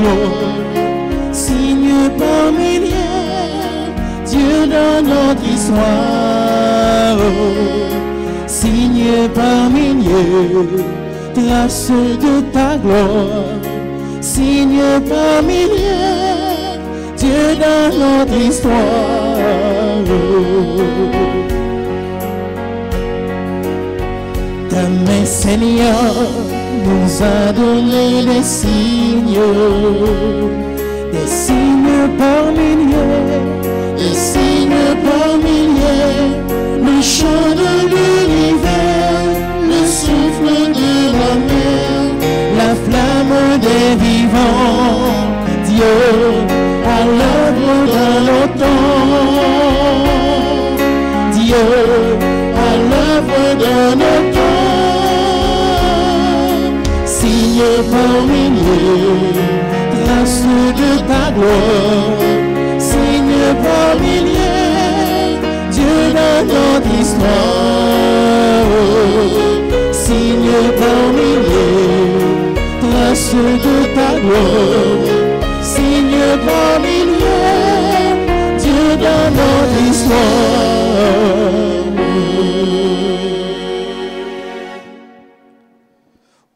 gloire. Signe par milliers, Dieu dans notre histoire. Signe par milliers, trace de ta gloire. Signe par milliers, Dieu dans notre histoire. Ta main, Seigneur, nous a donné des signes par milliers, des signes par milliers, le chant de l'univers, le souffle de la mer, la flamme des vivants, Dieu à l'œuvre dans nos temps, Dieu à l'œuvre dans nos temps, signe par milliers, trace de ta gloire, signe par milliers, Dieu dans notre histoire, signe par milliers, trace de ta gloire, signe par milliers, Dieu dans notre histoire.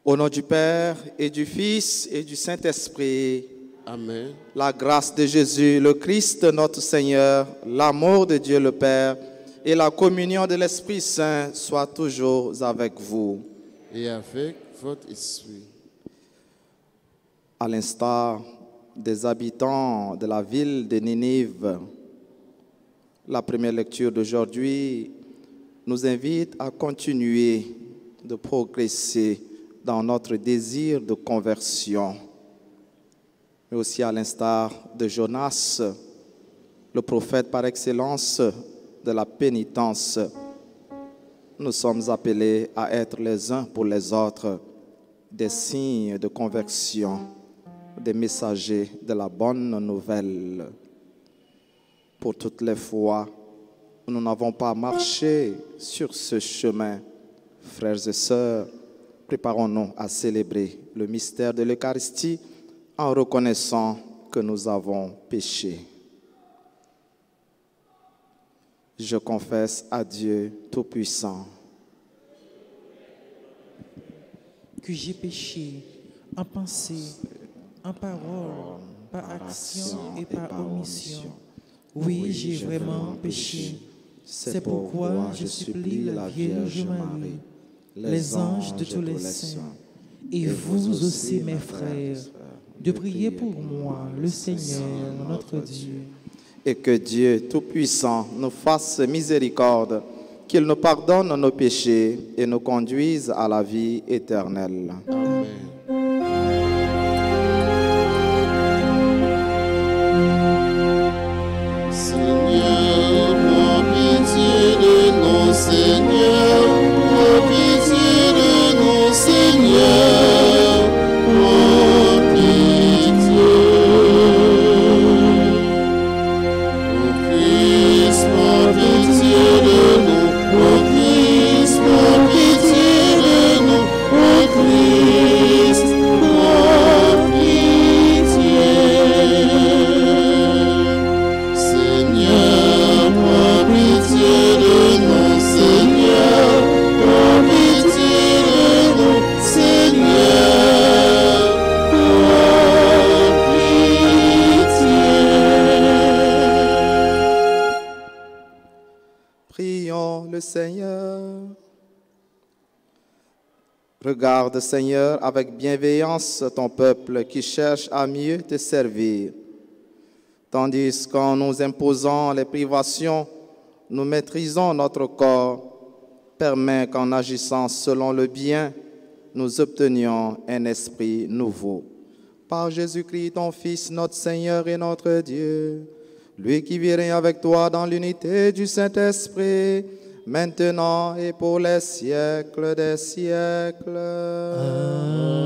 Au nom du Père et du Fils et du Saint-Esprit, Amen. La grâce de Jésus, le Christ notre Seigneur, l'amour de Dieu le Père et la communion de l'Esprit Saint soient toujours avec vous. Et avec votre esprit. À l'instar des habitants de la ville de Ninive, la première lecture d'aujourd'hui nous invite à continuer de progresser dans notre désir de conversion. Mais aussi à l'instar de Jonas, le prophète par excellence de la pénitence, nous sommes appelés à être les uns pour les autres des signes de conversion, des messagers de la bonne nouvelle. Pour toutes les fois où nous n'avons pas marché sur ce chemin, frères et sœurs, préparons-nous à célébrer le mystère de l'Eucharistie en reconnaissant que nous avons péché. Je confesse à Dieu Tout-Puissant que j'ai péché en pensée, en parole, par action et par omission. Oui, j'ai vraiment péché. C'est pourquoi je supplie la Vierge Marie, les anges de tous les saints, et vous aussi, mes frères, de prier pour moi, le Seigneur, notre Dieu. Et que Dieu Tout-Puissant nous fasse miséricorde, qu'il nous pardonne nos péchés et nous conduise à la vie éternelle. Amen. Seigneur, pour pitié de nous, Seigneur, pour pitié de nous, Seigneur, pour pitié. Ô Christ, pour pitié de nous, ô Christ, pour pitié de nous, ô Christ, pour pitié. Seigneur, pour pitié de nous, Seigneur, pour pitié de nous, Seigneur, pour pitié. Prions le Seigneur. Regarde, Seigneur, avec bienveillance ton peuple qui cherche à mieux te servir. Tandis qu'en nous imposant les privations, nous maîtrisons notre corps, permets qu'en agissant selon le bien, nous obtenions un esprit nouveau. Par Jésus-Christ, ton Fils, notre Seigneur et notre Dieu, lui qui vit règne avec toi dans l'unité du Saint-Esprit, maintenant et pour les siècles des siècles. Amen.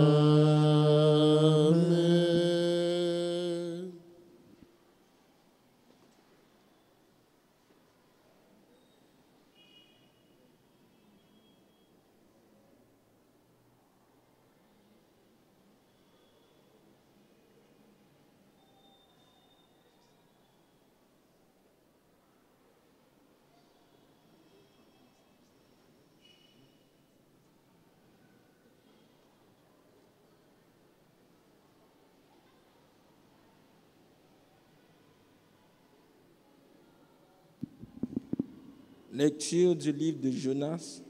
Lecture du livre de Jonas,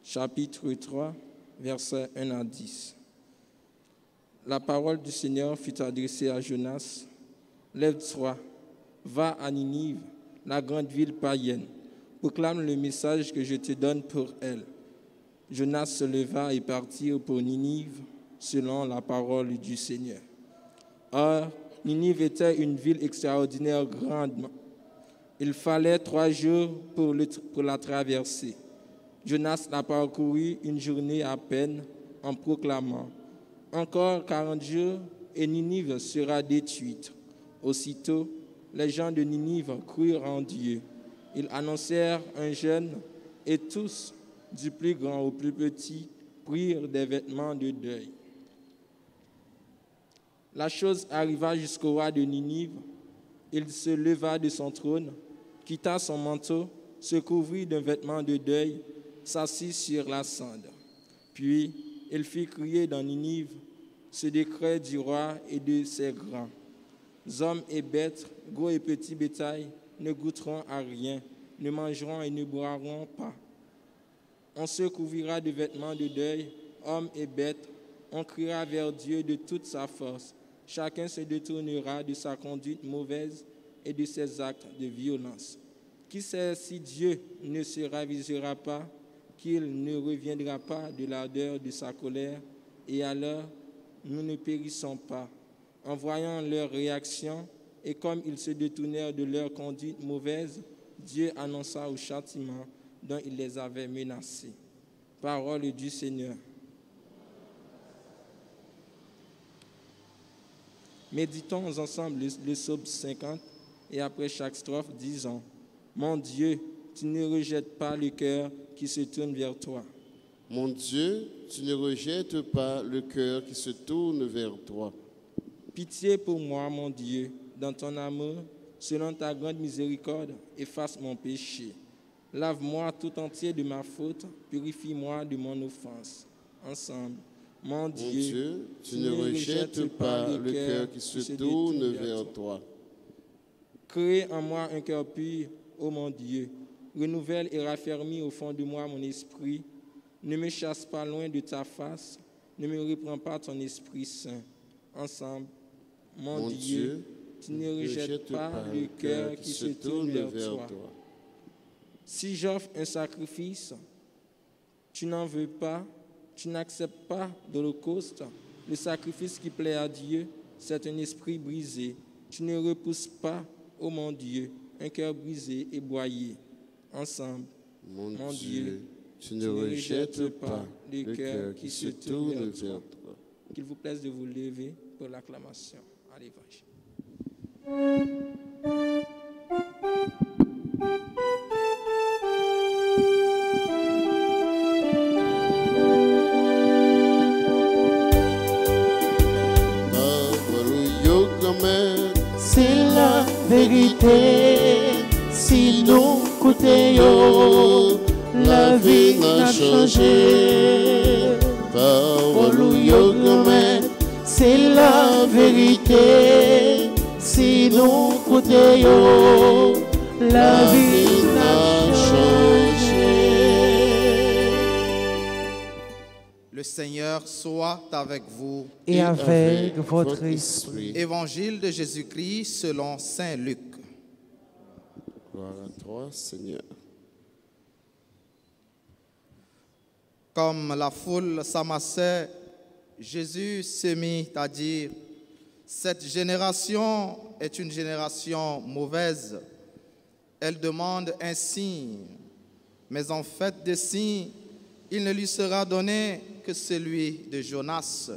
chapitre 3, versets 1 à 10. La parole du Seigneur fut adressée à Jonas. Lève-toi, va à Ninive, la grande ville païenne. Proclame le message que je te donne pour elle. Jonas se leva et partit pour Ninive, selon la parole du Seigneur. Or, Ninive était une ville extraordinaire grande. Il fallait 3 jours pour la traverser. Jonas l'a parcouru une journée à peine en proclamant « Encore 40 jours et Ninive sera détruite ». Aussitôt, les gens de Ninive crurent en Dieu. Ils annoncèrent un jeûne et tous, du plus grand au plus petit, prirent des vêtements de deuil. La chose arriva jusqu'au roi de Ninive. Il se leva de son trône, quitta son manteau, se couvrit d'un vêtement de deuil, s'assit sur la cendre. Puis il fit crier dans Ninive ce décret du roi et de ses grands. Hommes et bêtes, gros et petits bétail, ne goûteront à rien, ne mangeront et ne boiront pas. On se couvrira de vêtements de deuil, hommes et bêtes, on criera vers Dieu de toute sa force. Chacun se détournera de sa conduite mauvaise et de ses actes de violence. Qui sait si Dieu ne se ravisera pas, qu'il ne reviendra pas de l'ardeur de sa colère, et alors nous ne périssons pas. En voyant leur réaction, et comme ils se détournèrent de leur conduite mauvaise, Dieu annonça au châtiment dont il les avait menacés. Parole du Seigneur. Méditons ensemble le psaume 50 et après chaque strophe, disons « Mon Dieu, tu ne rejettes pas le cœur qui se tourne vers toi. » Mon Dieu, tu ne rejettes pas le cœur qui se tourne vers toi. Pitié pour moi, mon Dieu, dans ton amour, selon ta grande miséricorde, efface mon péché. Lave-moi tout entier de ma faute, purifie-moi de mon offense. Ensemble. Mon Dieu, tu ne rejettes pas le cœur qui se tourne vers toi. Crée en moi un cœur pur, ô mon Dieu. Renouvelle et raffermis au fond de moi mon esprit. Ne me chasse pas loin de ta face. Ne me reprends pas ton Esprit Saint. Ensemble. Mon Dieu, tu ne rejettes pas le cœur qui se tourne vers toi. Si j'offre un sacrifice, tu n'en veux pas. Tu n'acceptes pas d'holocauste. Le sacrifice qui plaît à Dieu, c'est un esprit brisé. Tu ne repousses pas, ô mon Dieu, un cœur brisé et broyé. Ensemble, mon Dieu, tu ne rejettes pas le cœur qui se tourne vers toi. Qu'il vous plaise de vous lever pour l'acclamation à l'Évangile. C'est la vérité, si nous écoutons, la vie n'a changé. C'est la vérité, si nous écoutons, la vie n'a changé. Le Seigneur soit avec vous. Et avec votre esprit. Évangile de Jésus-Christ selon saint Luc. Gloire à toi, Seigneur. Comme la foule s'amassait, Jésus se mit à dire « Cette génération est une génération mauvaise. Elle demande un signe, mais en fait de signe, il ne lui sera donné que celui de Jonas.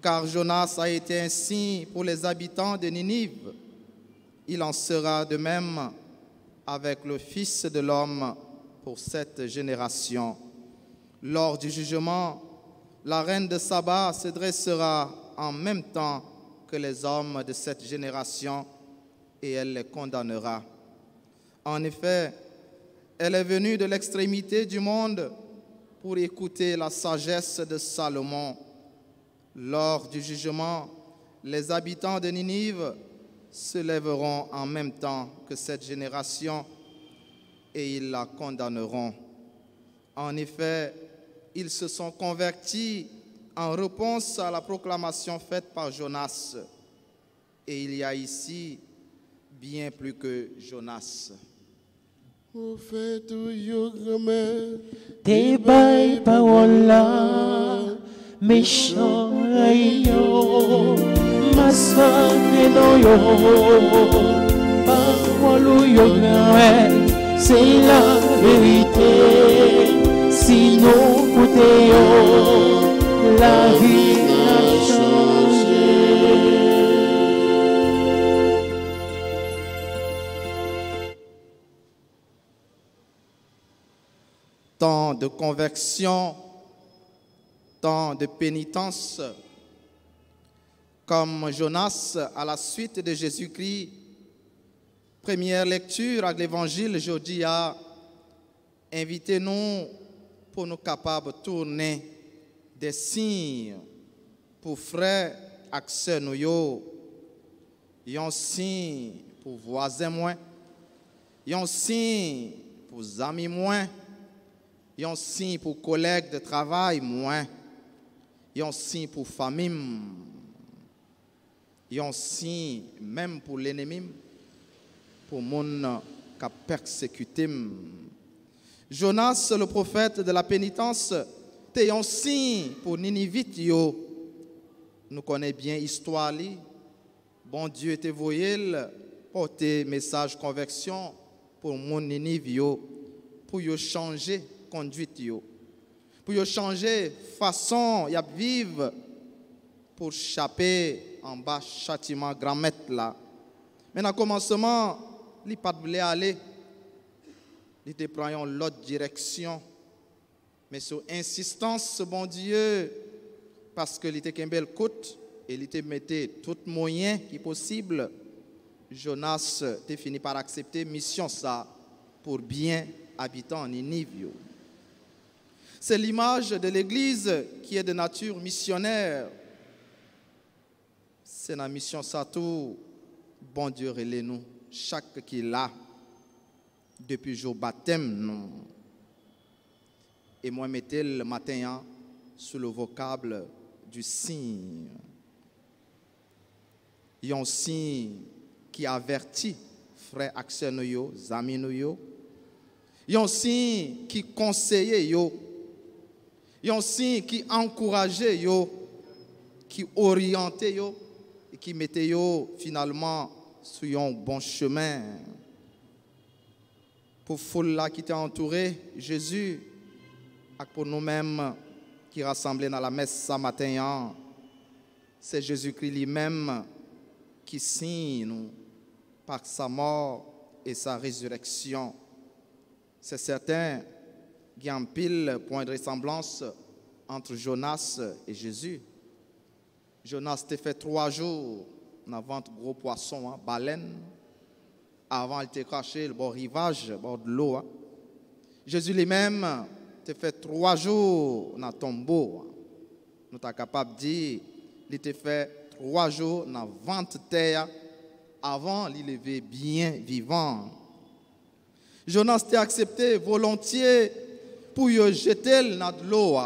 Car Jonas a été un signe pour les habitants de Ninive. Il en sera de même avec le Fils de l'homme pour cette génération. Lors du jugement, la reine de Saba se dressera en même temps que les hommes de cette génération et elle les condamnera. En effet, elle est venue de l'extrémité du monde pour écouter la sagesse de Salomon. Lors du jugement, les habitants de Ninive se lèveront en même temps que cette génération et ils la condamneront. En effet, ils se sont convertis en réponse à la proclamation faite par Jonas. Et il y a ici bien plus que Jonas. Au fait, yo grand-mère, Te bay parole là, méchant yo, masfane no yo, parole yo grand, c'est la vérité, sinon écoutez yo, la vie a changé. Temps de conversion, temps de pénitence, comme Jonas à la suite de Jésus-Christ. Première lecture avec l'évangile, jeudi a invité nous pour nous capables de tourner des signes pour frères et sœurs nous yo. Un signe pour voisins moins, un signe pour amis moins, un signe pour collègues de travail moins, un signe pour famille, un signe même pour l'ennemi, pour mon qui a persécuté. Jonas, le prophète de la pénitence, était un signe pour Ninivite. Nous connaissons bien l'histoire. Bon Dieu était voyé porter message conversion pour mon Ninive, pour changer conduite, pour changer façon de vivre, pour échapper en bas châtiment grand maître là. Mais dans le commencement, il pas voulu aller, il te prend l'autre direction. Mais sur insistance, bon Dieu, parce que il était qu'un bel côte et il était mettait tout moyen qui possible, Jonas a fini par accepter mission ça pour bien habitant en Ninive. C'est l'image de l'Église qui est de nature missionnaire. C'est la mission ça tout, bon Dieu relève nous, chaque qui est là, depuis le jour baptême, nous. Et moi, mettez le matin sur le vocable du signe. Il y a un signe qui avertit frères actions nous, amis nous. Il y a un signe qui conseille yo. Il y a un signe qui encourage yo, qui oriente yo et qui mette yo finalement sur un bon chemin. Pour foule là qui t'a entouré, Jésus, et pour nous-mêmes qui rassemblés dans la messe ce matin, c'est Jésus-Christ lui-même qui signe nous par sa mort et sa résurrection. C'est certain qu'il y a un pile point de ressemblance entre Jonas et Jésus. Jonas t'a fait 3 jours avant de gros poissons, baleine, avant il t'a craché le bord rivage, le bord de l'eau. Jésus lui-même t'a fait 3 jours dans le tombeau. Nous sommes capables de dire qu'il t'a fait 3 jours dans la vente terre avant de lever bien vivant. Jonas t'a accepté volontiers pour y jeter dans l'eau,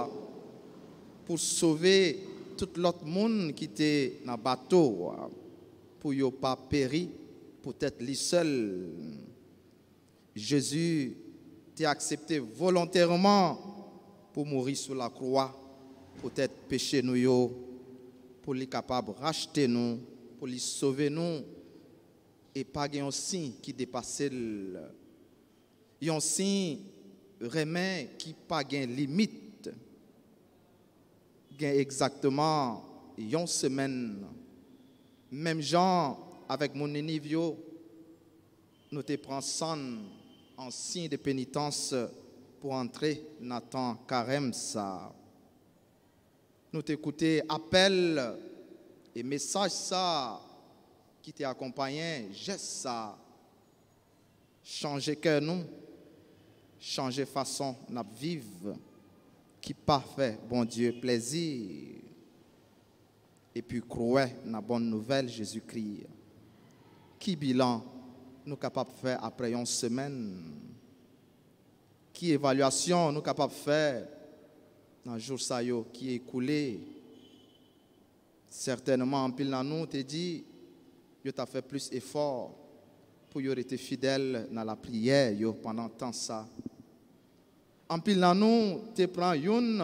pour sauver tout l'autre monde qui était dans le bateau, pour ne pas périr, peut-être lui seul. Jésus t'a accepté volontairement pour mourir sur la croix, peut-être pécher nous, pour lui capable de racheter nous, pour lui sauver nous, et pas un signe qui dépassait un signe remet qui pas gain limite. Gain exactement une semaine. Même gens avec mon Ninive, nous te prenons son en signe de pénitence pour entrer dans le temps carême ça. Nous t'écouter appel et message ça qui t'a accompagné, geste ça. Changer cœur nous, changer façon de vivre, qui parfait, bon Dieu, plaisir. Et puis croire dans la bonne nouvelle Jésus-Christ. Qui bilan nous capables de faire après une semaine? qui évaluation nous capables de faire dans le jour qui est écoulé. Certainement, en pile dans nous, te dit, tu as fait plus d'efforts pour être fidèle dans la prière pendant tant ça. En pile dans nous, tu prends une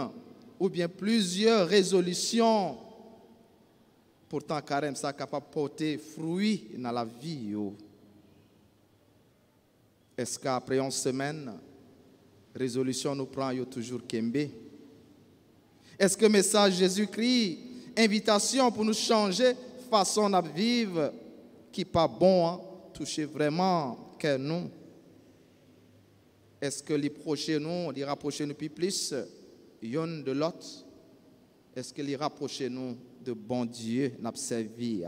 ou bien plusieurs résolutions. Pourtant, carême, ça capable de porter fruit dans la vie. Est-ce qu'après une semaine, résolution nous prend toujours Kembe? Est-ce que le message Jésus-Christ, invitation pour nous changer façon de vivre, qui n'est pas bon, toucher vraiment que nous? Est-ce que les prochains nous, les rapprocher nous plus l'un de l'autre? Est-ce que les rapprocher nous de bon Dieu n'a servi?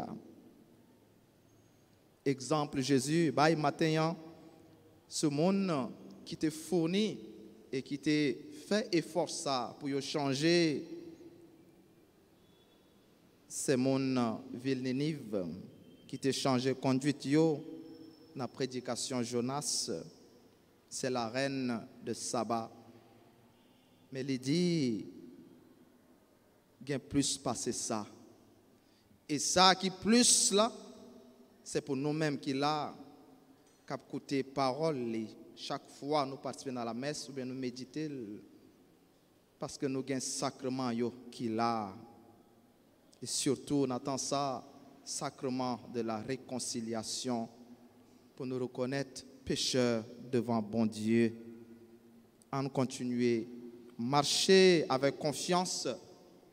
Exemple Jésus, bah matin, ce monde qui te fournit et qui te fait effort ça pour changer c'est mon ville Ninive qui te changé conduite yo la prédication Jonas, c'est la reine de Saba. Mais il dit bien plus passer ça. Et ça qui plus là, c'est pour nous-mêmes qui là cap écouter parole chaque fois nous participons à la messe ou bien nous méditer parce que nous gagnons sacrement yo qui là. Et surtout, on attend ça, sacrement de la réconciliation, pour nous reconnaître pécheurs devant bon Dieu. En continuer, marcher avec confiance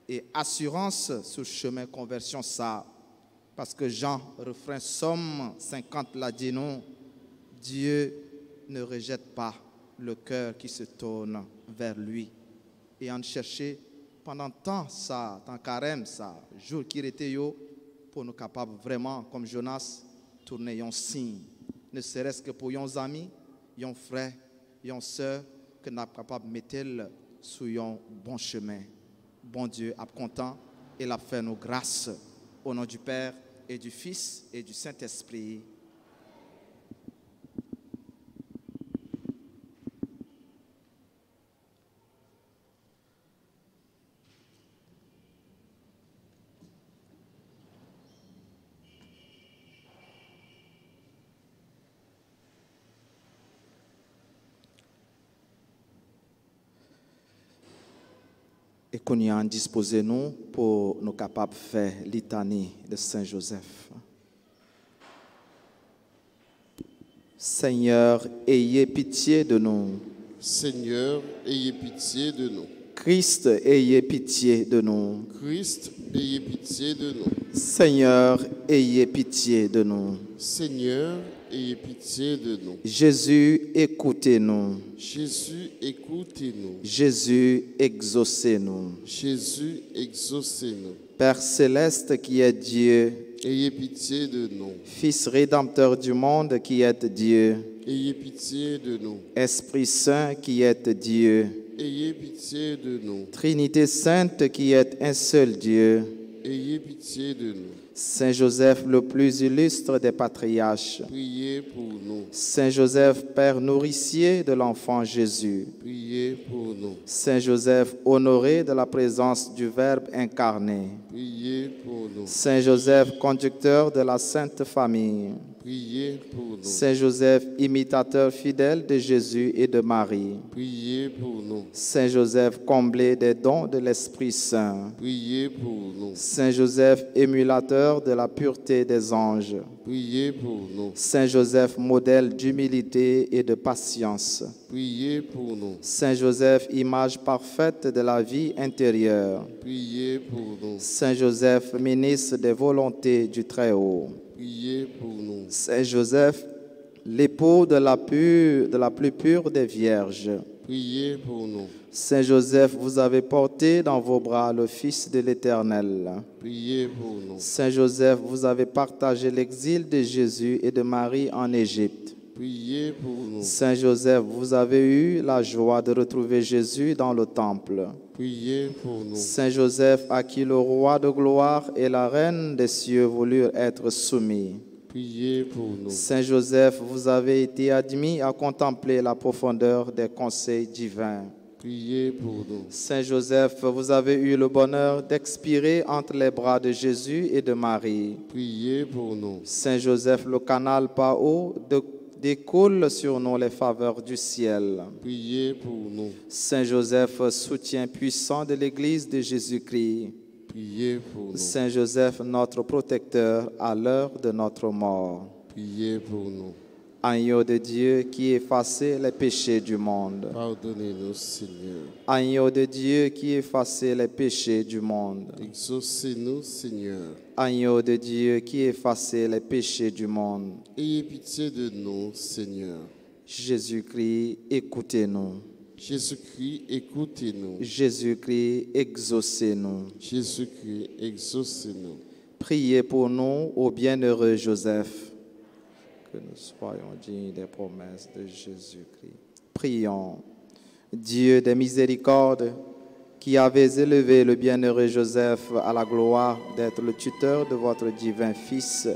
et assurance sur le chemin de conversion, ça. Parce que Jean, refrain Somme 50 l'a dit non, Dieu ne rejette pas le cœur qui se tourne vers lui. Et en chercher pendant tant ça, tant carême ça, jour qui était yo, pour nous capables vraiment, comme Jonas, tourner un signe, ne serait-ce que pour nos amis, nos frères, nos sœurs, que nous sommes capables de mettre sur un bon chemin. Bon Dieu, est content et l'a fait nos grâces au nom du Père et du Fils et du Saint-Esprit. Et qu'on y a disposé nous pour nous capables de faire litanie de Saint Joseph. Seigneur, ayez pitié de nous. Seigneur, ayez pitié de nous. Christ, ayez pitié de nous. Christ, ayez pitié de nous. Seigneur, ayez pitié de nous. Seigneur, ayez pitié de nous. Jésus, écoutez-nous. Jésus, écoutez-nous. Jésus, exaucez-nous. Jésus, exaucez-nous. Père céleste qui est Dieu, ayez pitié de nous. Fils rédempteur du monde qui est Dieu, ayez pitié de nous. Esprit Saint qui est Dieu, ayez pitié de nous. Trinité sainte qui est un seul Dieu, ayez pitié de nous. Saint Joseph, le plus illustre des patriarches, priez pour nous. Saint Joseph, Père nourricier de l'enfant Jésus, priez pour nous. Saint Joseph, honoré de la présence du Verbe incarné, priez pour nous. Saint Joseph, conducteur de la Sainte Famille, priez pour nous. Saint Joseph, imitateur fidèle de Jésus et de Marie, priez pour nous. Saint Joseph, comblé des dons de l'Esprit Saint, priez pour nous. Saint Joseph, émulateur de la pureté des anges, priez pour nous. Saint Joseph, modèle d'humilité et de patience, priez pour nous. Saint Joseph, image parfaite de la vie intérieure, priez pour nous. Saint Joseph, ministre des volontés du Très-Haut, priez pour nous. Saint Joseph, l'époux de la plus pure des vierges, priez pour nous. Saint Joseph, vous avez porté dans vos bras le Fils de l'Éternel. priez pour nous. Saint Joseph, vous avez partagé l'exil de Jésus et de Marie en Égypte. priez pour nous. Saint Joseph, vous avez eu la joie de retrouver Jésus dans le temple. priez pour nous. Saint Joseph, à qui le roi de gloire et la reine des cieux voulurent être soumis. Priez pour nous. Saint Joseph, vous avez été admis à contempler la profondeur des conseils divins. Priez pour nous. Saint Joseph, vous avez eu le bonheur d'expirer entre les bras de Jésus et de Marie. Priez pour nous. Saint Joseph, le canal par eau découle sur nous les faveurs du ciel. Priez pour nous. Saint Joseph, soutien puissant de l'Église de Jésus-Christ. Priez pour nous. Saint Joseph, notre protecteur à l'heure de notre mort. Priez pour nous. Agneau de Dieu qui effacez les péchés du monde. Pardonnez-nous, Seigneur. Agneau de Dieu qui effacez les péchés du monde. Exaucez-nous, Seigneur. Agneau de Dieu qui effacez les péchés du monde. Ayez pitié de nous, Seigneur. Jésus-Christ, écoutez-nous. Jésus-Christ, écoutez-nous. Jésus-Christ, exaucez-nous. Jésus-Christ, exaucez-nous. Priez pour nous, ô bienheureux Joseph, que nous soyons dignes des promesses de Jésus-Christ. Prions. Dieu des miséricordes, qui avez élevé le bienheureux Joseph à la gloire d'être le tuteur de votre divin Fils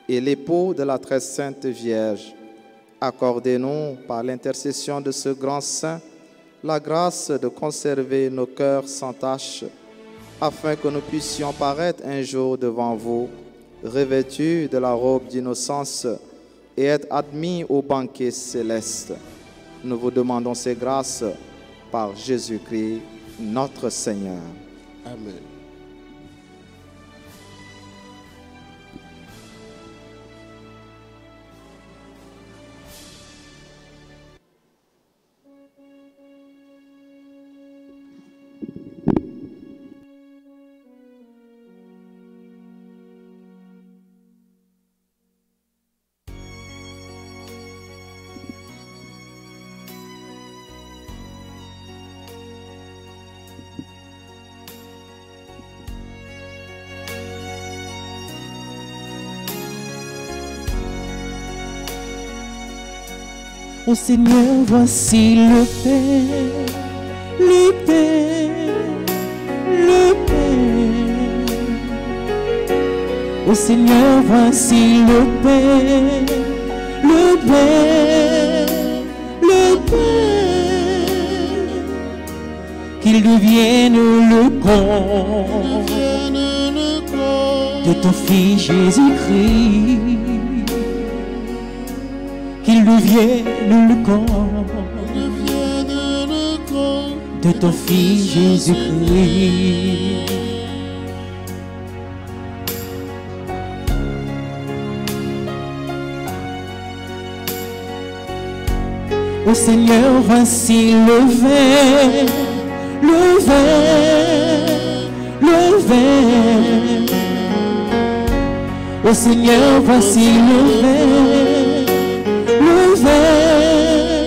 et l'époux de la très sainte Vierge, accordez-nous, par l'intercession de ce grand saint, la grâce de conserver nos cœurs sans tache, afin que nous puissions paraître un jour devant vous, revêtus de la robe d'innocence, et être admis au banquet céleste. Nous vous demandons ces grâces par Jésus-Christ, notre Seigneur. Amen. Ô Seigneur, voici le Père, le Père, le Père. Ô Seigneur, voici le Père, le Père, le Père. Qu'il devienne le corps de ton Fils Jésus-Christ. Qu'il devienne le corps de ton Fils Jésus-Christ. Ô Seigneur, voici le verre, le verre, le verre. Ô Seigneur, voici le verre. Le verre,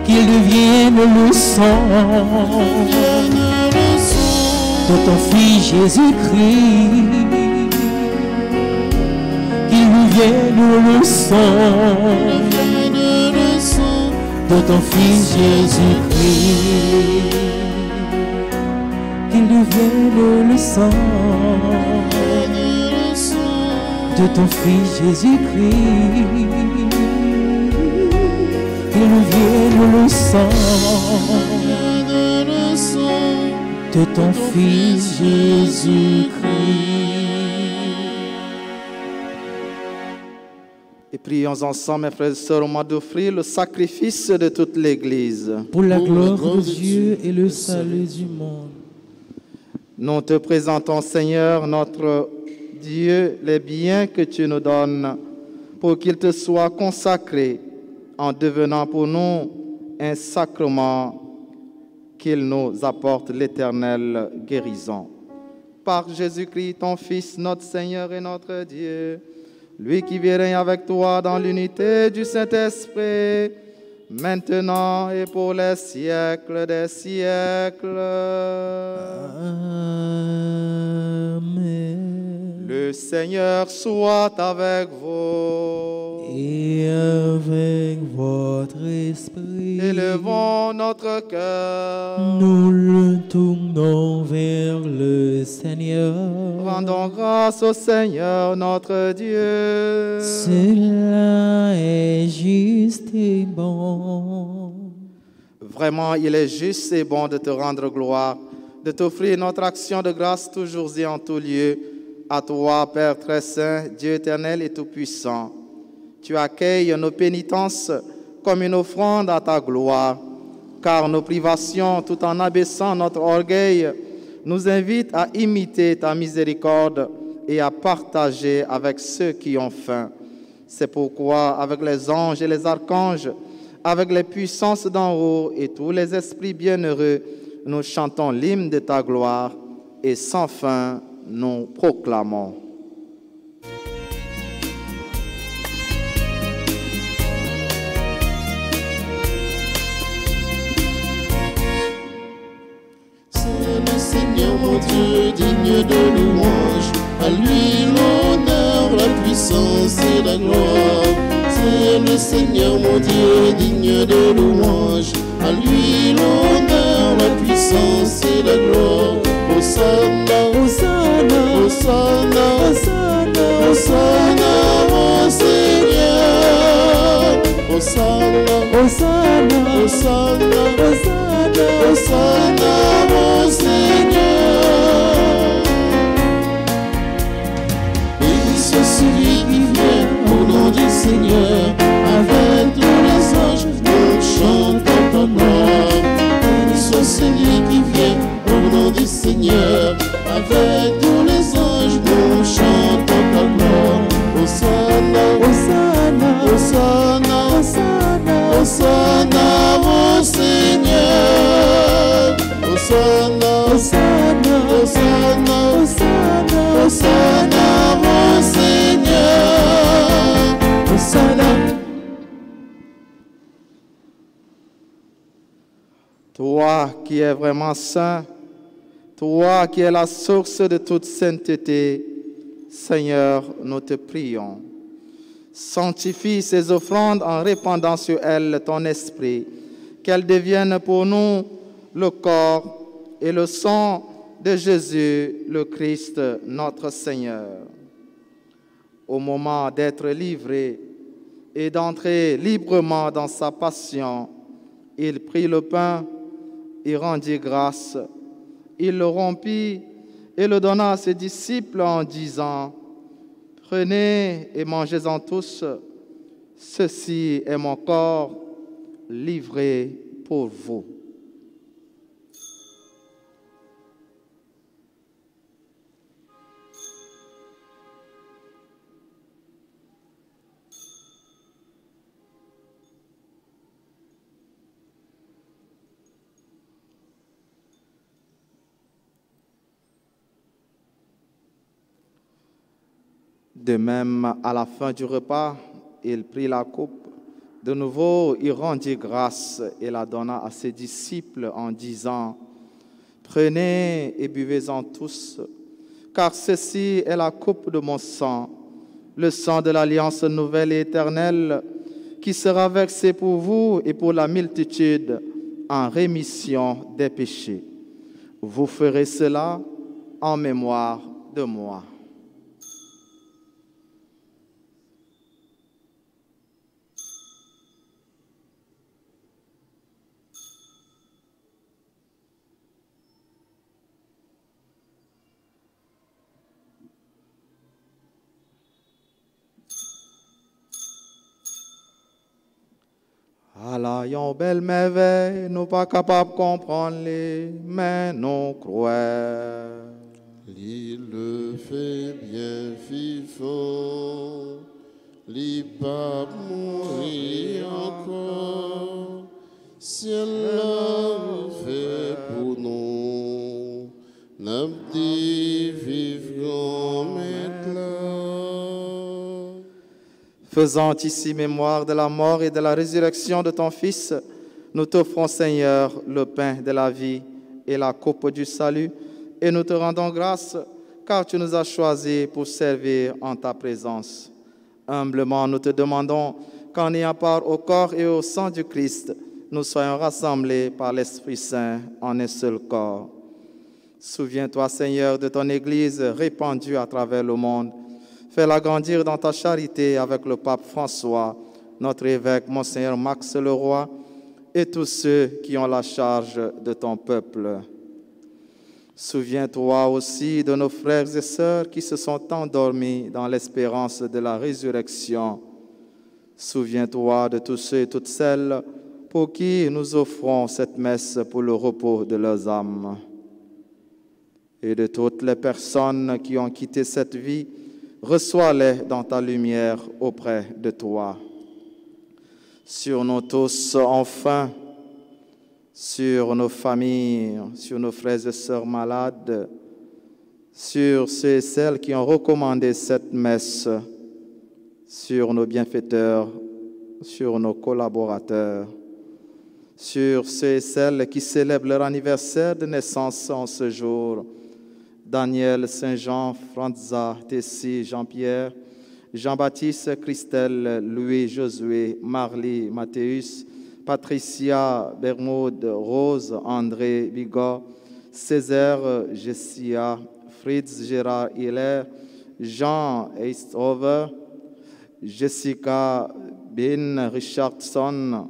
qu'il devienne le sang de ton Fils Jésus-Christ, qu'il devienne le sang de ton Fils Jésus-Christ, qu'il devienne le sang de ton Fils Jésus-Christ, qu'il devienne le sang de ton Fils Jésus-Christ. Et prions ensemble, mes frères et sœurs, au moment d'offrir le sacrifice de toute l'Église. Pour la gloire de Dieu et le salut du monde. Nous te présentons, Seigneur, notre Dieu, les biens que tu nous donnes pour qu'ils te soient consacrés en devenant pour nous un sacrement qu'il nous apporte l'éternelle guérison. Par Jésus-Christ, ton Fils, notre Seigneur et notre Dieu, lui qui vit et règne avec toi dans l'unité du Saint-Esprit, maintenant et pour les siècles des siècles. Amen. Le Seigneur soit avec vous. Et avec votre esprit, Élevons notre cœur. nous le tournons vers le Seigneur. rendons grâce au Seigneur notre Dieu. Cela est juste et bon. Vraiment, il est juste et bon de te rendre gloire, de t'offrir notre action de grâce toujours et en tout lieu. À toi, Père très saint, Dieu éternel et tout-puissant. Tu accueilles nos pénitences comme une offrande à ta gloire, car nos privations, tout en abaissant notre orgueil, nous invitent à imiter ta miséricorde et à partager avec ceux qui ont faim. C'est pourquoi, avec les anges et les archanges, avec les puissances d'en haut et tous les esprits bienheureux, nous chantons l'hymne de ta gloire et sans fin nous proclamons. Seigneur mon Dieu, digne de louange, à lui l'honneur, la puissance et la gloire. C'est le Seigneur mon Dieu, digne de louange, à lui l'honneur, la puissance et la gloire. Hosanna, Hosanna, Hosanna, Hosanna, Hosanna, mon Seigneur. Hosanna, Hosanna, Hosanna, Hosanna, Hosanna, mon Seigneur. Béni soit celui qui vient au nom du Seigneur, avec tous les anges, nous chantons ta gloire. Béni soit celui qui vient au nom du Seigneur, avec tous les anges, nous chantons ta gloire. Hosanna, Hosanna, Hosanna, Hosanna, Hosanna, mon Seigneur. Hosanna, Hosanna, Hosanna, Hosanna, Hosanna, mon Seigneur. Hosanna. Toi qui es vraiment saint, toi qui es la source de toute sainteté, Seigneur, nous te prions. Sanctifie ces offrandes en répandant sur elles ton esprit, qu'elles deviennent pour nous le corps et le sang de Jésus, le Christ, notre Seigneur. Au moment d'être livré et d'entrer librement dans sa passion, il prit le pain, il rendit grâce, il le rompit et le donna à ses disciples en disant: « Prenez et mangez-en tous, ceci est mon corps livré pour vous. » De même, à la fin du repas, il prit la coupe. De nouveau, il rendit grâce et la donna à ses disciples en disant: « Prenez et buvez-en tous, car ceci est la coupe de mon sang, le sang de l'alliance nouvelle et éternelle, qui sera versé pour vous et pour la multitude en rémission des péchés. Vous ferez cela en mémoire de moi. » Allah, yon belle merveille, nous pas capables de comprendre les, mais nous croyons. Il le fait bien vivant, il pas mourir encore, si elle fait pour nous, n'a dit vivre maintenant. Faisant ici mémoire de la mort et de la résurrection de ton Fils, nous t'offrons, Seigneur, le pain de la vie et la coupe du salut, et nous te rendons grâce, car tu nous as choisis pour servir en ta présence. Humblement, nous te demandons qu'en ayant part au corps et au sang du Christ, nous soyons rassemblés par l'Esprit Saint en un seul corps. Souviens-toi, Seigneur, de ton Église répandue à travers le monde. Fais-la grandir dans ta charité avec le pape François, notre évêque, Monseigneur Max Leroy, et tous ceux qui ont la charge de ton peuple. Souviens-toi aussi de nos frères et sœurs qui se sont endormis dans l'espérance de la résurrection. Souviens-toi de tous ceux et toutes celles pour qui nous offrons cette messe pour le repos de leurs âmes. Et de toutes les personnes qui ont quitté cette vie, reçois-les dans ta lumière auprès de toi. Sur nous tous, enfin, sur nos familles, sur nos frères et sœurs malades, sur ceux et celles qui ont recommandé cette messe, sur nos bienfaiteurs, sur nos collaborateurs, sur ceux et celles qui célèbrent leur anniversaire de naissance en ce jour. Daniel, Saint-Jean, Franza, Tessie, Jean-Pierre, Jean-Baptiste, Christelle, Louis, Josué, Marly, Mathéus, Patricia, Bermude, Rose, André, Bigot, Césaire, Jessia, Fritz, Gérard, Hiller, Jean Eisthover, Jessica, Ben Richardson,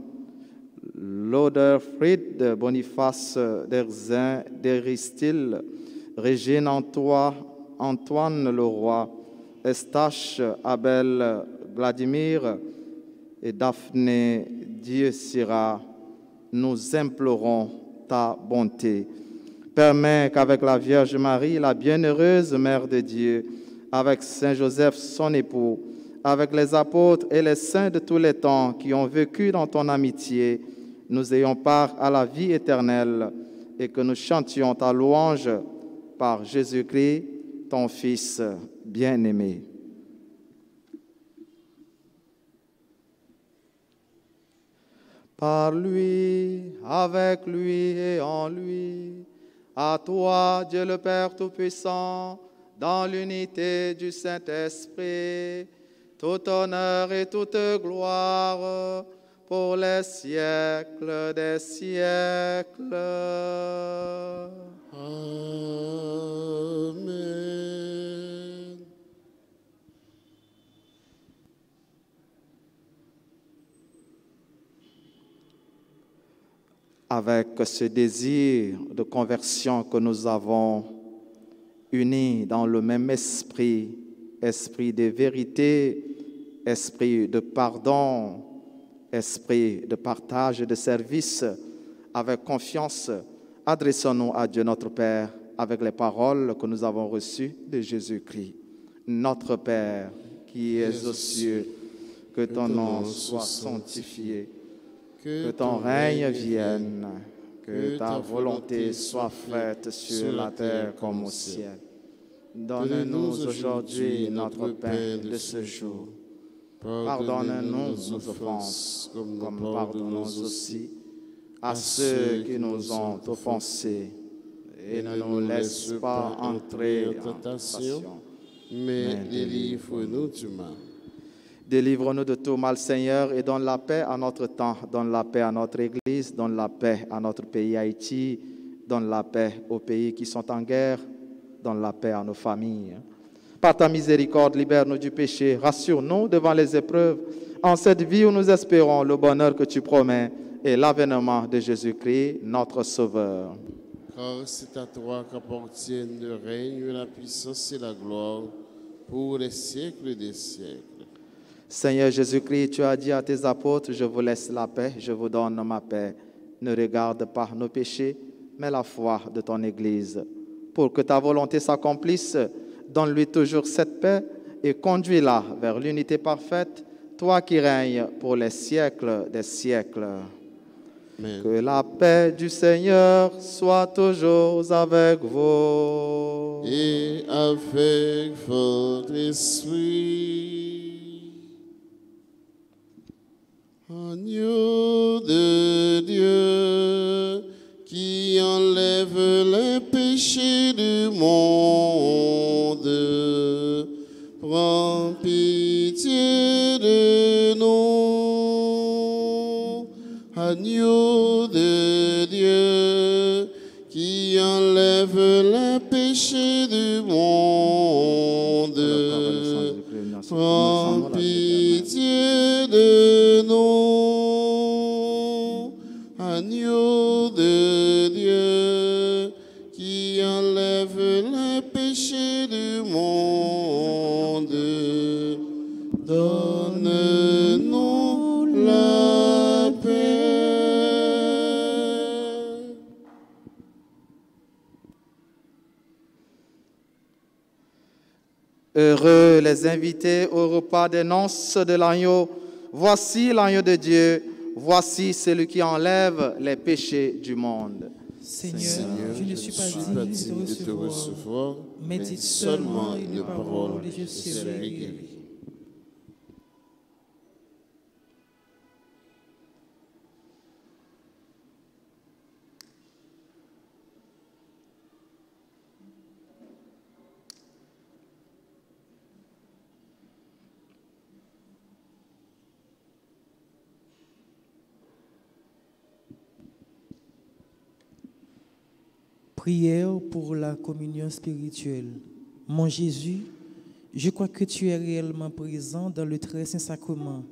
Loderfried, Boniface, Derzin, Deristil, Régine Antoine Leroy, Estache, Abel, Vladimir et Daphné Dieu-Sira, nous implorons ta bonté. Permets qu'avec la Vierge Marie, la bienheureuse Mère de Dieu, avec Saint Joseph, son époux, avec les apôtres et les saints de tous les temps qui ont vécu dans ton amitié, nous ayons part à la vie éternelle et que nous chantions ta louange par Jésus-Christ, ton Fils bien-aimé. Par lui, avec lui et en lui, à toi, Dieu le Père Tout-Puissant, dans l'unité du Saint-Esprit, tout honneur et toute gloire pour les siècles des siècles. Amen. Avec ce désir de conversion que nous avons, unis dans le même esprit, esprit de vérité, esprit de pardon, esprit de partage et de service, avec confiance, adressons-nous à Dieu notre Père avec les paroles que nous avons reçues de Jésus-Christ. Notre Père, qui es aux cieux, que ton nom soit sanctifié, que ton règne vienne, que ta volonté soit faite sur la terre comme au ciel. Donne-nous aujourd'hui notre pain de ce jour. Pardonne-nous nos offenses, comme nous pardonnons aussi à ceux qui nous ont offensés. Et ne nous laisse pas entrer en tentation, mais délivre-nous du mal. Délivre-nous de tout mal, Seigneur, et donne la paix à notre temps, donne la paix à notre Église, donne la paix à notre pays Haïti, donne la paix aux pays qui sont en guerre, donne la paix à nos familles. Par ta miséricorde, libère-nous du péché, rassure-nous devant les épreuves, en cette vie où nous espérons le bonheur que tu promets et l'avènement de Jésus-Christ, notre Sauveur. Car c'est à toi qu'appartiennent le règne, la puissance et la gloire pour les siècles des siècles. Seigneur Jésus-Christ, tu as dit à tes apôtres, je vous laisse la paix, je vous donne ma paix. Ne regarde pas nos péchés, mais la foi de ton Église. Pour que ta volonté s'accomplisse, donne-lui toujours cette paix et conduis-la vers l'unité parfaite, toi qui règnes pour les siècles des siècles. Amen. Que la paix du Seigneur soit toujours avec vous. Et avec votre esprit. Agneau de Dieu, qui enlève les péchés du monde, prends pitié de nous. Agneau de Dieu, qui enlève enlève le péché du monde. Prends pitié de nous, agneau de Dieu, qui enlève le péché du monde. Donne-nous la paix. Heureux les invités au repas des noces de l'agneau. Voici l'agneau de Dieu. Voici celui qui enlève les péchés du monde. Seigneur, je ne suis pas digne de te recevoir, mais dites seulement une parole et je serai guéri. Prière pour la communion spirituelle. Mon Jésus, je crois que tu es réellement présent dans le très saint sacrement.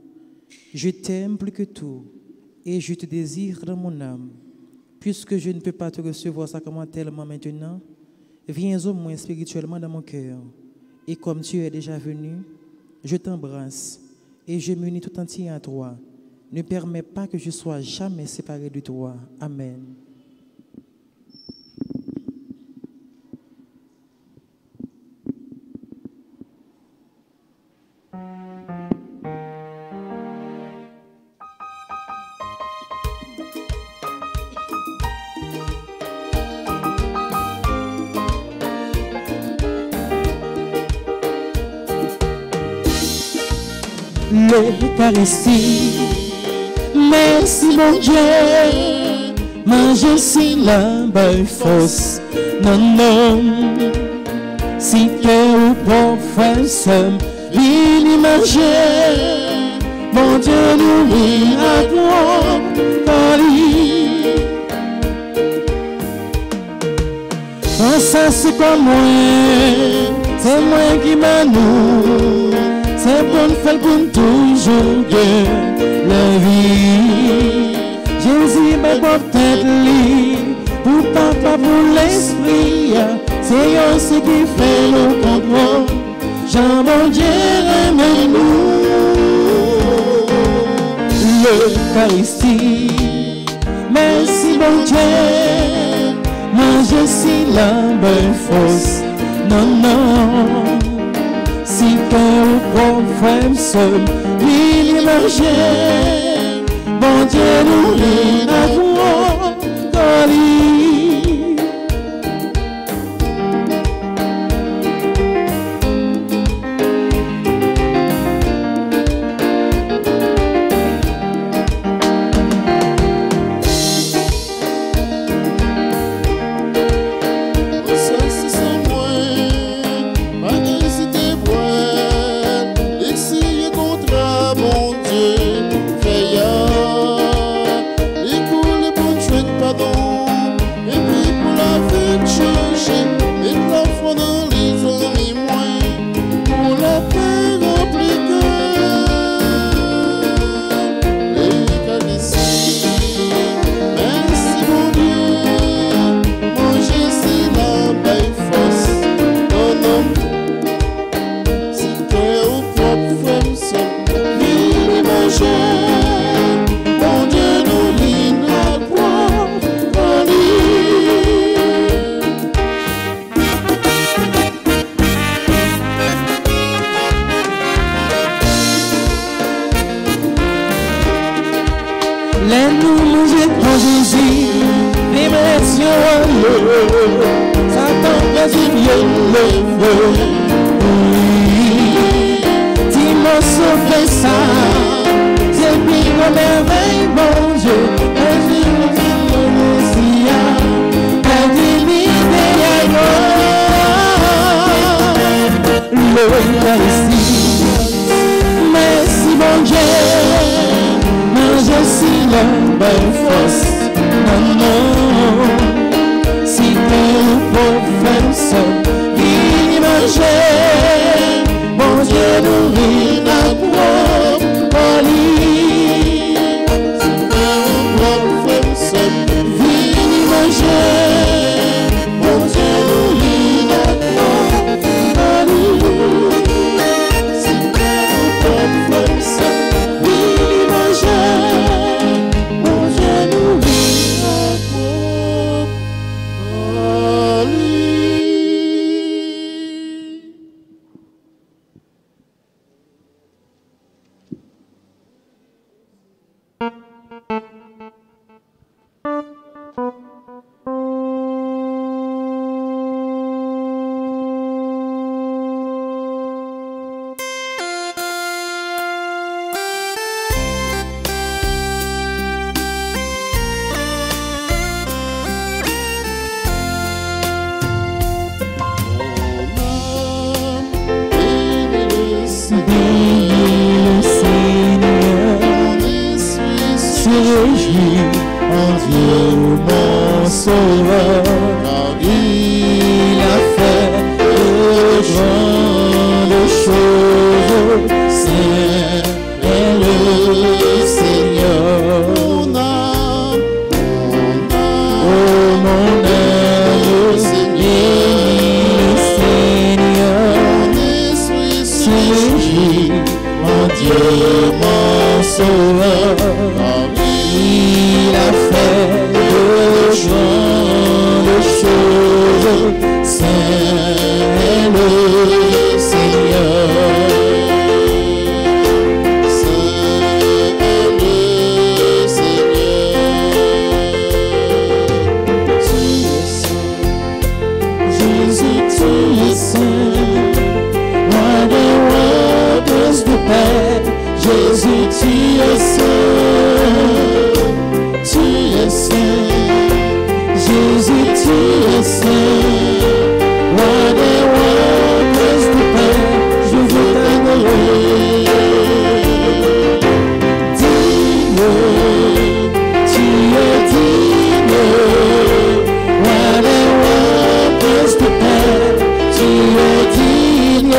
Je t'aime plus que tout et je te désire dans mon âme. Puisque je ne peux pas te recevoir sacramentellement maintenant, viens au moins spirituellement dans mon cœur. Et comme tu es déjà venu, je t'embrasse et je m'unis tout entier à toi. Ne permets pas que je sois jamais séparé de toi. Amen. L'Eucharistie, merci mon Dieu, manger si la belle fausse, non, non, si que ou professeur, il manger, mon Dieu nous lit à toi, Paris. Oh, ça c'est comme moi, c'est moi qui m'a nous. C'est bon faire pour toujours bien la vie. Jésus m'a porté lit pour papa, pour l'esprit. C'est aussi qui fait le contrôle. Jean bon Dieu aime-nous. L'Eucharistie, merci bon Dieu. Manger si la belle fausse. Non, non. Si qu'un frère seul, il marchait, bon Dieu nous lit à toi, mon sauveur, il a fait de grandes choses, c'est le Seigneur. Jésus, tu es saint, tu es saint. Jésus, tu es saint. Roi des rois, prince de paix, je veux t'adorer. Digne, tu es digne. Roi des rois, prince de paix, tu es digne.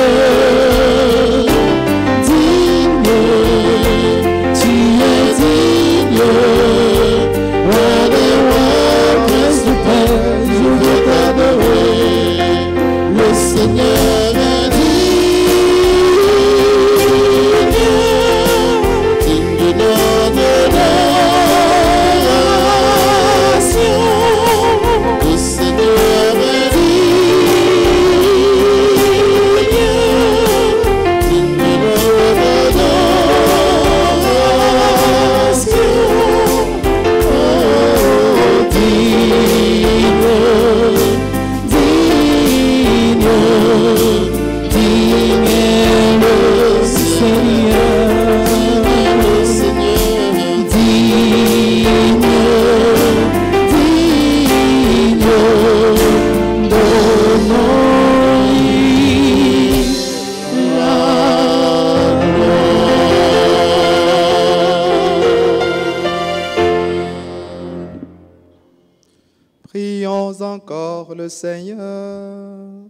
Prions encore le Seigneur.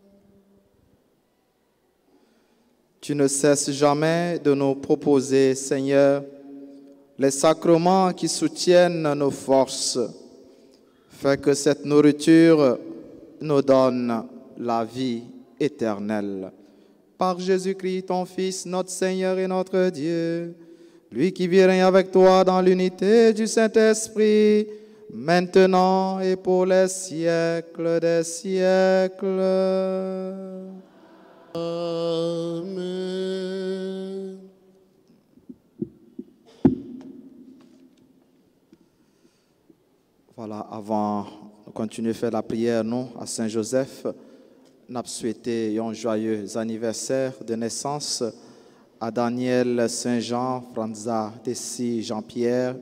Tu ne cesses jamais de nous proposer, Seigneur, les sacrements qui soutiennent nos forces. Fais que cette nourriture nous donne la vie éternelle. Par Jésus-Christ, ton Fils, notre Seigneur et notre Dieu, lui qui vit et règne avec toi dans l'unité du Saint-Esprit, maintenant et pour les siècles des siècles. Amen. Voilà, avant de continuer à faire la prière, nous, à Saint-Joseph, nous avons souhaité un joyeux anniversaire de naissance à Daniel Saint-Jean, Franza Tessie, Jean-Pierre,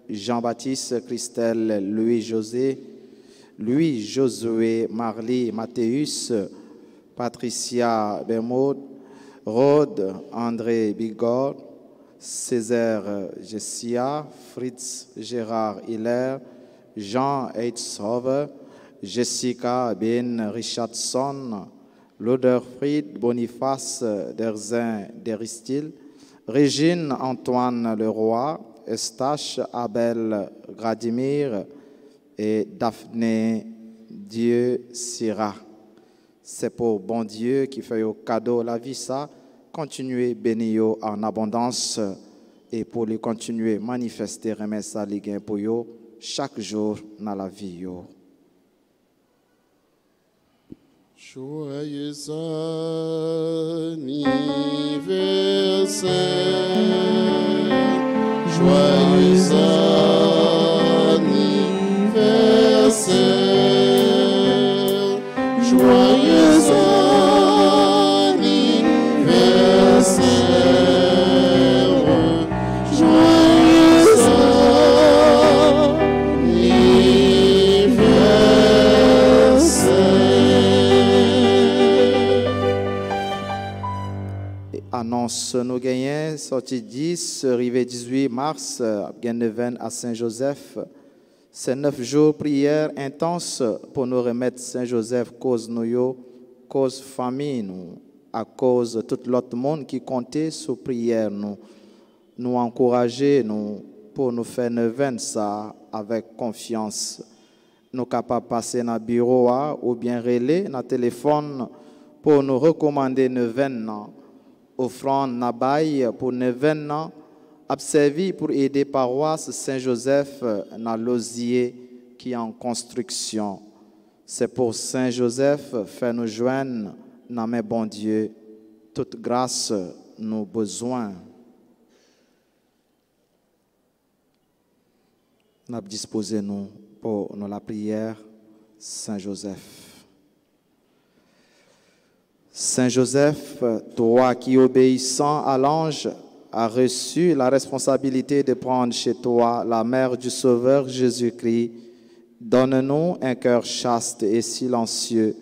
Jean-Baptiste, Christelle, Louis-José, Louis-Josué, Marly, Mathéus, Patricia Bermaud, Rode, André Bigord, Césaire Jessia, Fritz Gérard Hiller, Jean Eitzhover, Jessica Ben Richardson, Loderfried Boniface Derzin Deristil, Régine Antoine Leroy, Eustache Abel Gradimir et Daphné Dieu Syrah. C'est pour bon Dieu qui fait au cadeau la vie ça, continuer bénir en abondance et pour lui continuer manifester remettre ça ligue pour yo chaque jour dans la vie yo. Joyeux anniversaire, joyeux anniversaire, joyeux anniversaire, joyeux anniversaire. Annonce nous gagnons, sortie 10, arrivé 18 mars, Genneven à Saint-Joseph. C'est 9 jours prière intense pour nous remettre Saint-Joseph, cause nous, cause famille nous, à cause tout l'autre monde qui comptait sur prière nous encourager nous pour nous faire neuvaine ça avec confiance. Nous capables de passer dans le bureau ou bien relais dans le téléphone pour nous recommander neuvaine offrande Nabaye pour 9 ans, observé pour aider paroisse Saint-Joseph dans l'osier qui est en construction. C'est pour Saint-Joseph, fais-nous joindre dans mes bons Dieu, toute grâce nos besoins. Nous disposons nous pour nous la prière, Saint-Joseph. Saint-Joseph, toi qui obéissant à l'ange, as reçu la responsabilité de prendre chez toi la mère du Sauveur Jésus-Christ, donne-nous un cœur chaste et silencieux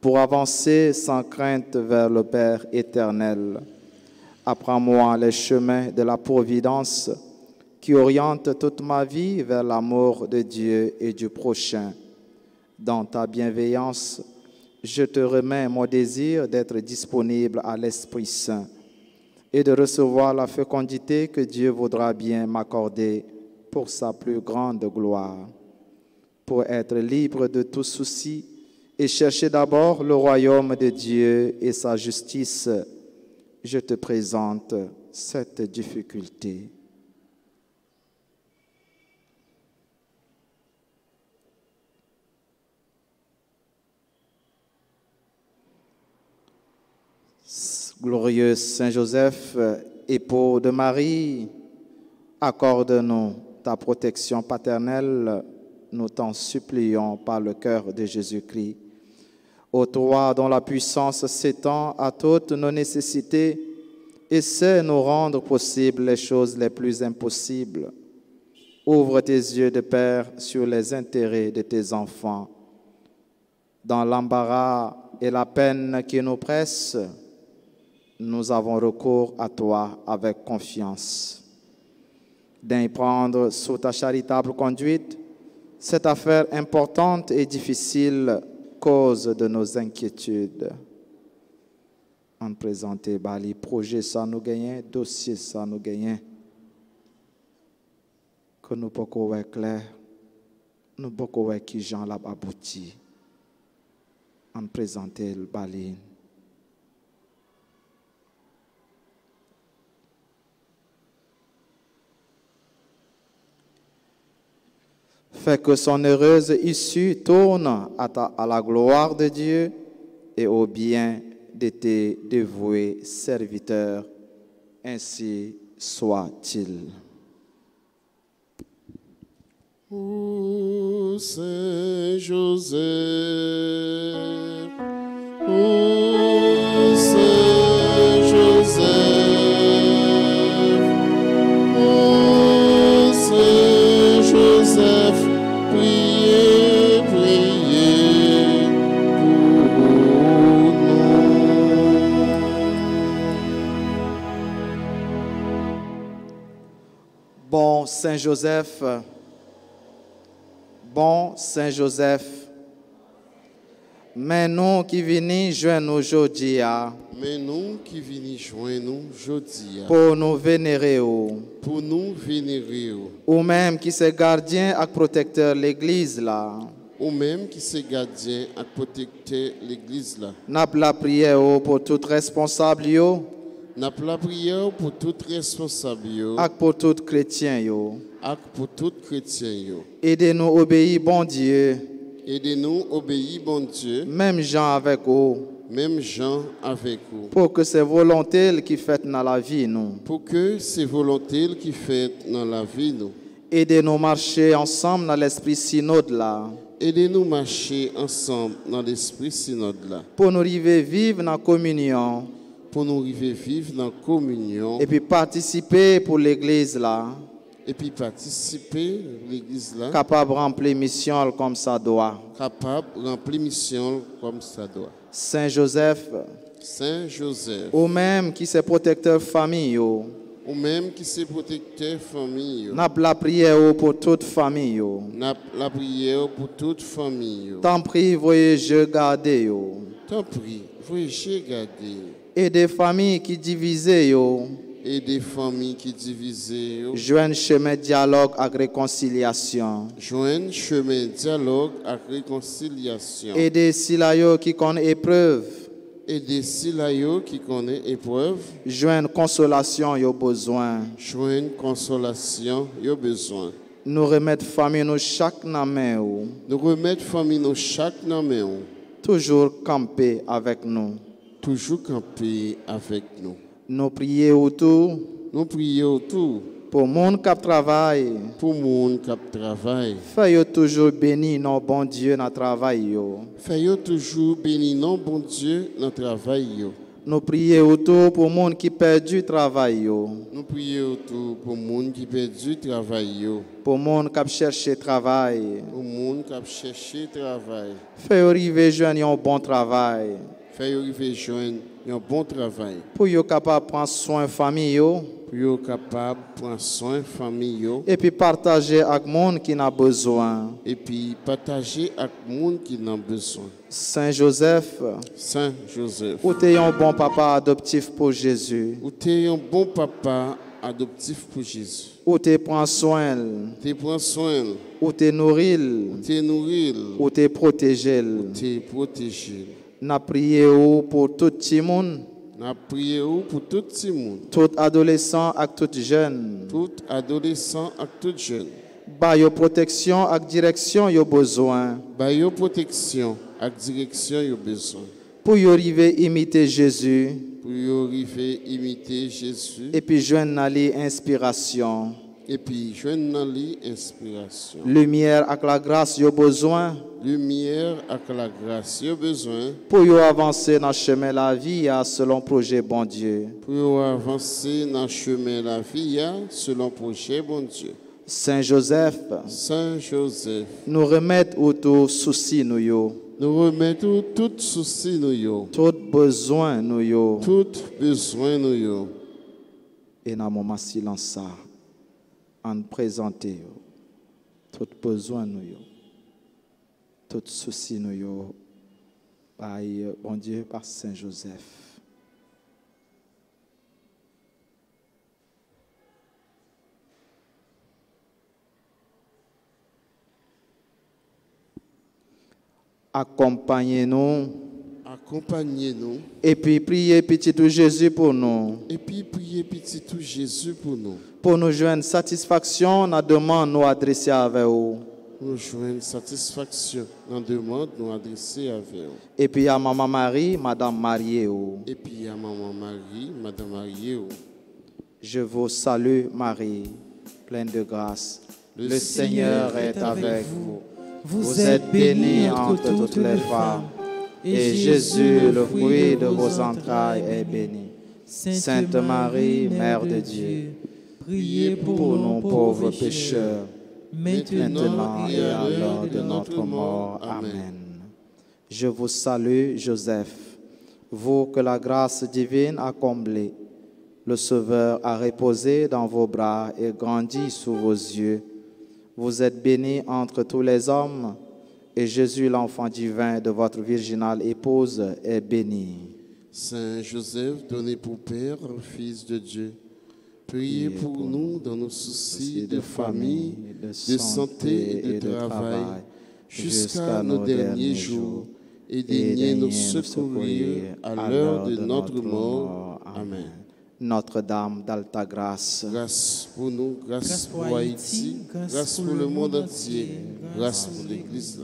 pour avancer sans crainte vers le Père éternel. Apprends-moi les chemins de la providence qui orientent toute ma vie vers l'amour de Dieu et du prochain. Dans ta bienveillance, je te remets mon désir d'être disponible à l'Esprit Saint et de recevoir la fécondité que Dieu voudra bien m'accorder pour sa plus grande gloire. Pour être libre de tout souci et chercher d'abord le royaume de Dieu et sa justice, je te présente cette difficulté. Glorieux Saint-Joseph, époux de Marie, accorde-nous ta protection paternelle, nous t'en supplions par le cœur de Jésus-Christ. Ô toi dont la puissance s'étend à toutes nos nécessités et sait nous rendre possibles les choses les plus impossibles. Ouvre tes yeux de Père sur les intérêts de tes enfants. Dans l'embarras et la peine qui nous pressent, nous avons recours à toi avec confiance. Daigne prendre sous ta charitable conduite cette affaire importante et difficile, cause de nos inquiétudes. En présenter Bali, projet ça nous gagne, dossier ça nous gagne. Que nous pouvons voir clair, nous pouvons voir qui Jean l'a abouti. En présenter le Bali. Fait que son heureuse issue tourne à la gloire de Dieu et au bien de tes dévoués serviteurs. Ainsi soit-il. Ô Saint Joseph, ô Saint Joseph, ô Saint Joseph, priez, priez pour nous. Bon Saint Joseph, bon Saint Joseph, mais nous qui venons joindre aujourd'hui, Mais nous qui venons joindre aujourd'hui, pour nous vénérer, pour nous vénérer, ou même qui c'est gardien et protecteur de l'Église là, ou même qui c'est gardien et protecteur l'Église là. n'a la prière pour tout responsable yo, N'a la prière pour tout responsable et pour tout chrétien yo. et pour tout chrétien yo. Aidez-nous obéir bon Dieu, Aidez-nous obéir bon Dieu, même gens avec vous, même gens avec vous, pour que c'est volonté qui fait dans la vie nous. pour que c'est volonté qui fait dans la vie nous. Aidez-nous marcher ensemble dans l'esprit synode là, Aidez-nous marcher ensemble dans l'esprit synode là, pour nous arriver vivre dans la communion pour nous arriver vivre dans la communion et puis participer pour l'Église là, et puis participer à l'église là, capable de remplir mission comme ça doit. capable de remplir mission comme ça doit. Saint Joseph, Saint Joseph, ou même qui c'est protecteur famille yo, ou même qui c'est protecteur famille, n'a la prière pour toute famille yo. n'a la prière pour toute famille. Tant prie, voyez je garder yo. Tant pis, voyez garder. Et des familles qui divisées yo, Et des familles qui divisées, joignent chemin dialogue et réconciliation. joignent chemin dialogue et réconciliation. Et des silayos qui connaissent épreuve, Aider ceux qui connaissent épreuve, joindre consolation yo besoin. joindre consolation, yo besoin. Nous remettre famille nous chaque na main ou. Nous remettre famille nous chaque dans main, Toujours camper avec nous. toujours camper avec nous. Nous prier autour Nous prions autour pour monde qui travaille. pour le monde qui travaille. Fais toujours béni nos bon Dieu dans travail yo. Fais toujours béni non bon Dieu dans le travail. Nous prier autour pour monde qui perdu travail yo. Nous prions autour pour le monde qui perd du travail. Pour monde qui cherche travail. Pour le monde qui cherche travail. Fais arriver joindre un bon travail. Fais arriver joindre un bon travail. Pour yo capable prendre soin famille yo. Pour être capable de prendre soin de la famille Et puis partager avec monde qui n'a besoin. et puis partager avec le monde qui en a besoin. Saint Joseph, Saint Joseph, ou t'es un bon papa adoptif pour Jésus. ou tu es un bon papa adoptif pour Jésus. Ou t'es prends soin, Tu prends soin, ou t'es nourri, tu nourris, ou t'es protégé. tu protégé. N'a prié pour tout le monde, Nous prions pour tout le monde, tout adolescent et tout jeune. tout adolescent et tout jeune. Ba yo protection et direction yo besoin. Ba yo protection et direction yo besoin. Pour y arriver imiter Jésus Pour y arriver à imiter Jésus et puis joindre inspiration. et puis joindre dans l'inspiration. Lumière avec la grâce yo besoin. Lumière avec la grâce yo besoin. Pour y avancer dans le chemin de la vie selon le projet bon Dieu. Pour avancer dans le chemin de la vie selon le projet bon Dieu. Saint Joseph, Saint Joseph, nous remettre autour soucis nous yo. nous remettons tout souci nous yo, Tout besoin nous yo. tout besoin nous yo. Et dans le moment silence ça, en présenter yo. Tout besoin nous yo. Tout souci nous yo. Par bon Dieu par Saint Joseph. Accompagnez-nous Accompagnez-nous et puis priez petit tout Jésus pour nous. et puis priez petit tout Jésus pour nous. Pour nous joindre satisfaction, nous demande nous adresser avec vous. Nous joindre satisfaction dans la demande nous adresser avec vous. Et puis à Maman Marie, Madame Marie. Et puis à Maman Marie, Madame Marie. Je vous salue Marie, pleine de grâce. Le Seigneur est avec vous. Vous êtes bénie entre toutes les femmes. Et Jésus, le fruit de vos entrailles, est béni. Sainte Marie, Mère de Dieu, priez pour nous pauvres pécheurs, maintenant et à l'heure de notre mort. Amen. Je vous salue, Joseph, vous que la grâce divine a comblé. Le Sauveur a reposé dans vos bras et grandi sous vos yeux. Vous êtes bénie entre tous les hommes, et Jésus, l'enfant divin de votre virginale épouse, est béni. Saint Joseph, donné pour Père, Fils de Dieu, priez pour nous dans nos soucis de famille, de santé et de travail, jusqu'à nos derniers jours, et daignez nous secourir à l'heure de notre mort. Amen. Notre-Dame d'Alta Grâce, Grâce pour nous, grâce pour Haïti, grâce pour le monde entier, grâce pour l'Église.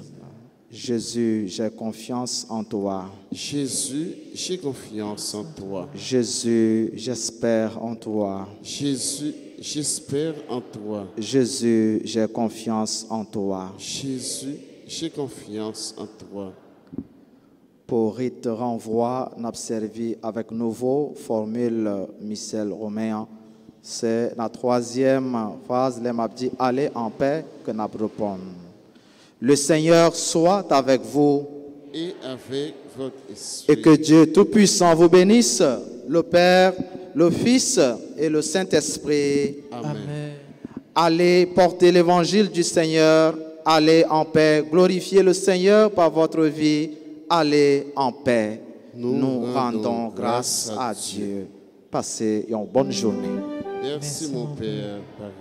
Jésus, j'ai confiance en toi. Jésus, j'ai confiance en toi. Jésus, j'espère en toi. Jésus, j'espère en toi. Jésus, j'ai confiance en toi. Jésus, j'ai confiance en toi. Pour rite renvoi, n'a servi avec nouveau formule Michel Romain. C'est la troisième phrase, les m'a dit allez en paix que n'a répondre. Le Seigneur soit avec vous Et avec votre esprit. et que Dieu Tout-Puissant vous bénisse, le Père, le Fils et le Saint-Esprit. Amen. Allez porter l'évangile du Seigneur, allez en paix, glorifiez le Seigneur par votre vie, allez en paix. Nous rendons grâce à Dieu. Passez une bonne journée. Merci mon Père. Pareil.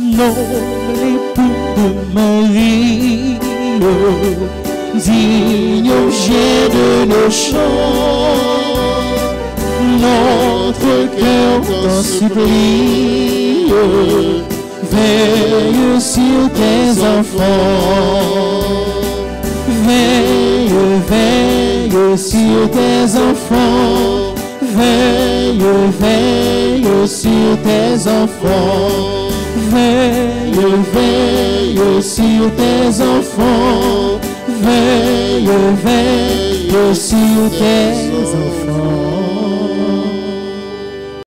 non, l'époux de Marie, digne objet de nos chants, notre cœur t'en supplie, veille sur tes enfants, veille, veille sur tes enfants, veille, veille sur tes enfants, veille, veille sur tes enfants, veille, veille sur tes